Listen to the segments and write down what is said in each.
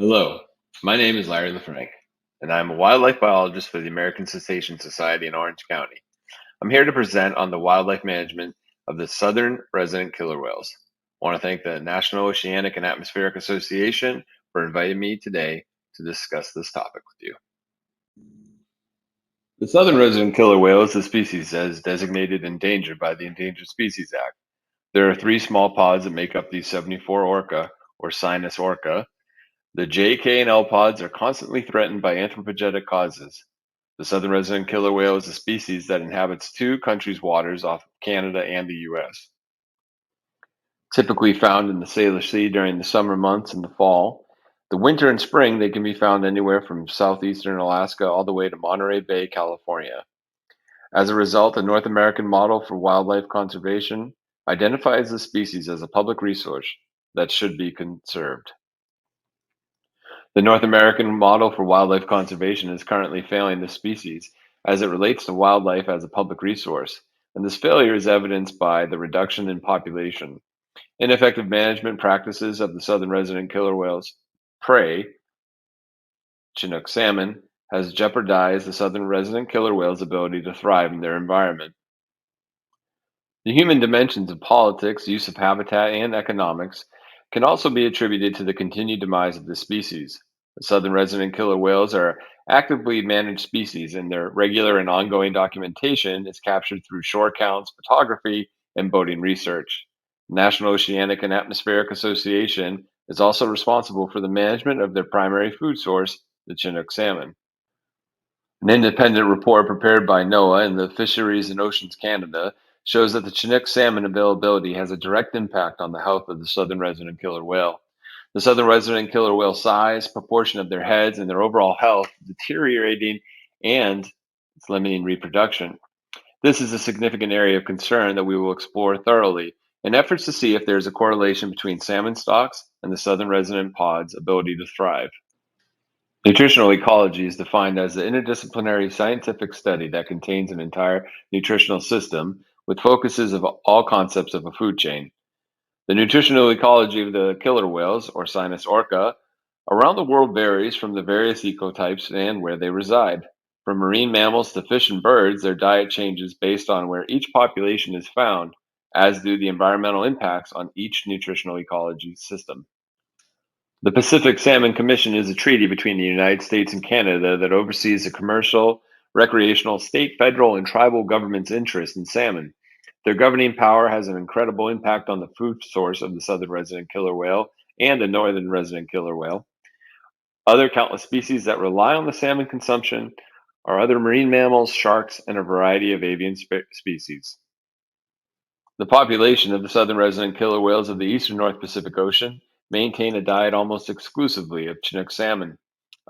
Hello, my name is Larry LeFranc, and I'm a wildlife biologist for the American Cetacean Society in Orange County. I'm here to present on the wildlife management of the southern resident killer whales. I want to thank the National Oceanic and Atmospheric Association for inviting me today to discuss this topic with you. The southern resident killer whale is a species that is designated endangered by the Endangered Species Act. There are three small pods that make up the 74 orca, or Sinus orca. The J, K, and L pods are constantly threatened by anthropogenic causes. The southern resident killer whale is a species that inhabits two countries' waters off Canada and the US. Typically found in the Salish Sea during the summer months and the fall. The winter and spring, they can be found anywhere from southeastern Alaska all the way to Monterey Bay, California. As a result, the North American model for wildlife conservation identifies the species as a public resource that should be conserved. The North American model for wildlife conservation is currently failing the species as it relates to wildlife as a public resource, and this failure is evidenced by the reduction in population, ineffective management practices of the southern resident killer whale's prey, Chinook salmon, has jeopardized the southern resident killer whale's ability to thrive in their environment. The human dimensions of politics, use of habitat, and economics can also be attributed to the continued demise of this species. The southern resident killer whales are actively managed species, and their regular and ongoing documentation is captured through shore counts, photography, and boating research. The National Oceanic and Atmospheric Association is also responsible for the management of their primary food source, the Chinook salmon. An independent report prepared by NOAA and the Fisheries and Oceans Canada shows that the Chinook salmon availability has a direct impact on the health of the southern resident killer whale. The southern resident killer whale size, proportion of their heads, and their overall health deteriorating and it's limiting reproduction. This is a significant area of concern that we will explore thoroughly in efforts to see if there is a correlation between salmon stocks and the southern resident pod's ability to thrive. Nutritional ecology is defined as the interdisciplinary scientific study that contains an entire nutritional system with focuses of all concepts of a food chain. The nutritional ecology of the killer whales, or Sinus orca, around the world varies from the various ecotypes and where they reside. From marine mammals to fish and birds, their diet changes based on where each population is found, as do the environmental impacts on each nutritional ecology system. The Pacific Salmon Commission is a treaty between the United States and Canada that oversees the commercial, recreational, state, federal, and tribal governments' interest in salmon. Their governing power has an incredible impact on the food source of the southern resident killer whale and the northern resident killer whale. Other countless species that rely on the salmon consumption are other marine mammals, sharks, and a variety of avian species. The population of the southern resident killer whales of the eastern North Pacific Ocean maintain a diet almost exclusively of Chinook salmon,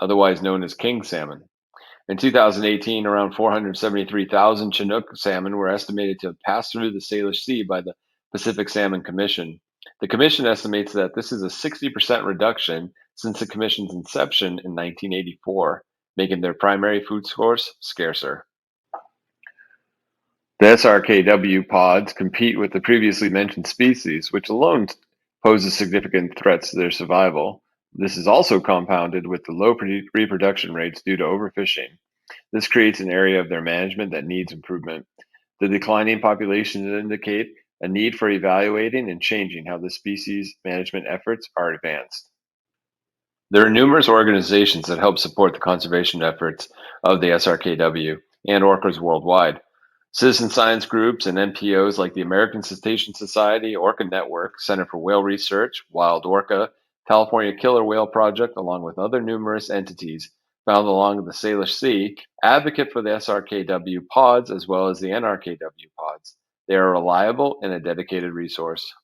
otherwise known as king salmon. In 2018, around 473,000 Chinook salmon were estimated to have passed through the Salish Sea by the Pacific Salmon Commission. The Commission estimates that this is a 60% reduction since the Commission's inception in 1984, making their primary food source scarcer. The SRKW pods compete with the previously mentioned species, which alone poses significant threats to their survival. This is also compounded with the low reproduction rates due to overfishing. This creates an area of their management that needs improvement. The declining populations indicate a need for evaluating and changing how the species management efforts are advanced. There are numerous organizations that help support the conservation efforts of the SRKW and orcas worldwide. Citizen science groups and NPOs like the American Cetacean Society, Orca Network, Center for Whale Research, Wild Orca, California Killer Whale Project, along with other numerous entities found along the Salish Sea, advocate for the SRKW pods as well as the NRKW pods. They are reliable and a dedicated resource.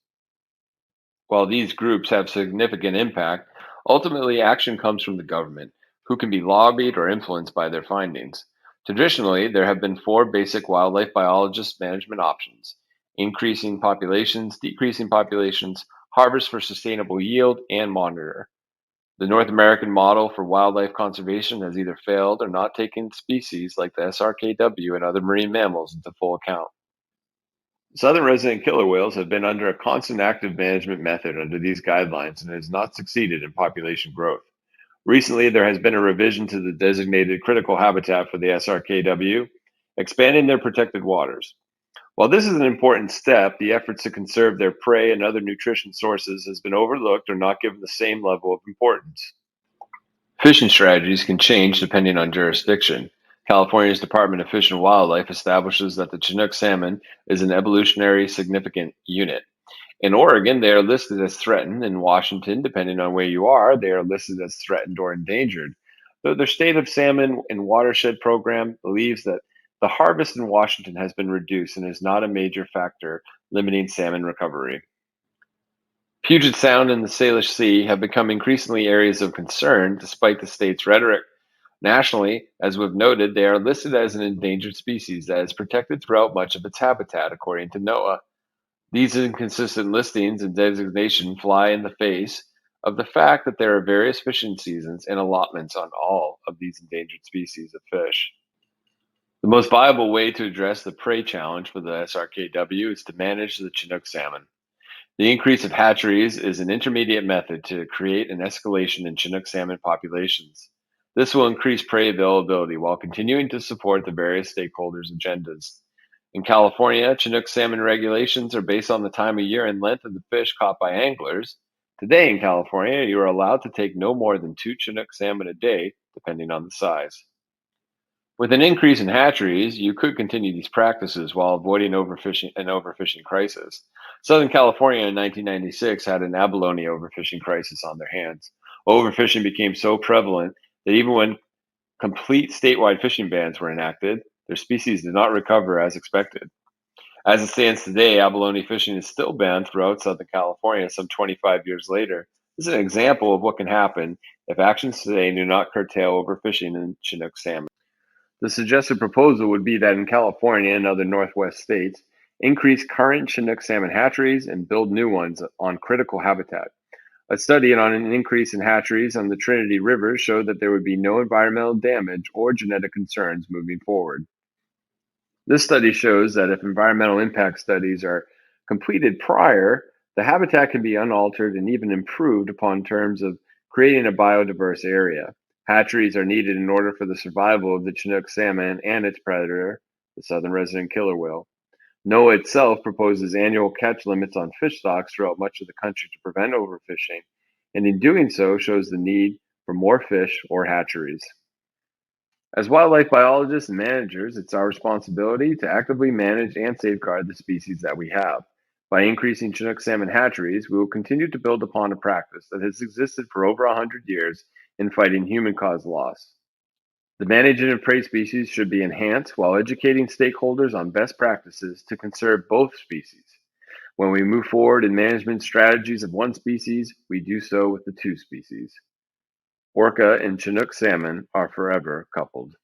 While these groups have significant impact, ultimately action comes from the government, who can be lobbied or influenced by their findings. Traditionally, there have been four basic wildlife biologist management options: increasing populations, decreasing populations, harvest for sustainable yield, and monitor. The North American model for wildlife conservation has either failed or not taken species like the SRKW and other marine mammals into full account. Southern resident killer whales have been under a constant active management method under these guidelines and has not succeeded in population growth. Recently, there has been a revision to the designated critical habitat for the SRKW, expanding their protected waters. While this is an important step, the efforts to conserve their prey and other nutrition sources has been overlooked or not given the same level of importance. Fishing strategies can change depending on jurisdiction. California's Department of Fish and Wildlife establishes that the Chinook salmon is an evolutionary significant unit. In Oregon, they are listed as threatened. In Washington, depending on where you are, they are listed as threatened or endangered. Though their state of salmon and watershed program believes that the harvest in Washington has been reduced and is not a major factor limiting salmon recovery. Puget Sound and the Salish Sea have become increasingly areas of concern despite the state's rhetoric. Nationally, as we've noted, they are listed as an endangered species that is protected throughout much of its habitat, according to NOAA. These inconsistent listings and designation fly in the face of the fact that there are various fishing seasons and allotments on all of these endangered species of fish. The most viable way to address the prey challenge for the SRKW is to manage the Chinook salmon. The increase of hatcheries is an intermediate method to create an escalation in Chinook salmon populations. This will increase prey availability while continuing to support the various stakeholders' agendas. In California, Chinook salmon regulations are based on the time of year and length of the fish caught by anglers. Today in California, you are allowed to take no more than 2 Chinook salmon a day, depending on the size. With an increase in hatcheries, you could continue these practices while avoiding overfishing crisis. Southern California in 1996 had an abalone overfishing crisis on their hands. Overfishing became so prevalent that even when complete statewide fishing bans were enacted, their species did not recover as expected. As it stands today, abalone fishing is still banned throughout Southern California some 25 years later. This is an example of what can happen if actions today do not curtail overfishing in Chinook salmon. The suggested proposal would be that in California and other Northwest states, increase current Chinook salmon hatcheries and build new ones on critical habitat. A study on an increase in hatcheries on the Trinity River showed that there would be no environmental damage or genetic concerns moving forward. This study shows that if environmental impact studies are completed prior, the habitat can be unaltered and even improved upon terms of creating a biodiverse area. Hatcheries are needed in order for the survival of the Chinook salmon and its predator, the southern resident killer whale. NOAA itself proposes annual catch limits on fish stocks throughout much of the country to prevent overfishing, and in doing so shows the need for more fish or hatcheries. As wildlife biologists and managers, it's our responsibility to actively manage and safeguard the species that we have. By increasing Chinook salmon hatcheries, we will continue to build upon a practice that has existed for over 100 years in fighting human-caused loss. The management of prey species should be enhanced while educating stakeholders on best practices to conserve both species. When we move forward in management strategies of one species, we do so with the two species. Orca and Chinook salmon are forever coupled.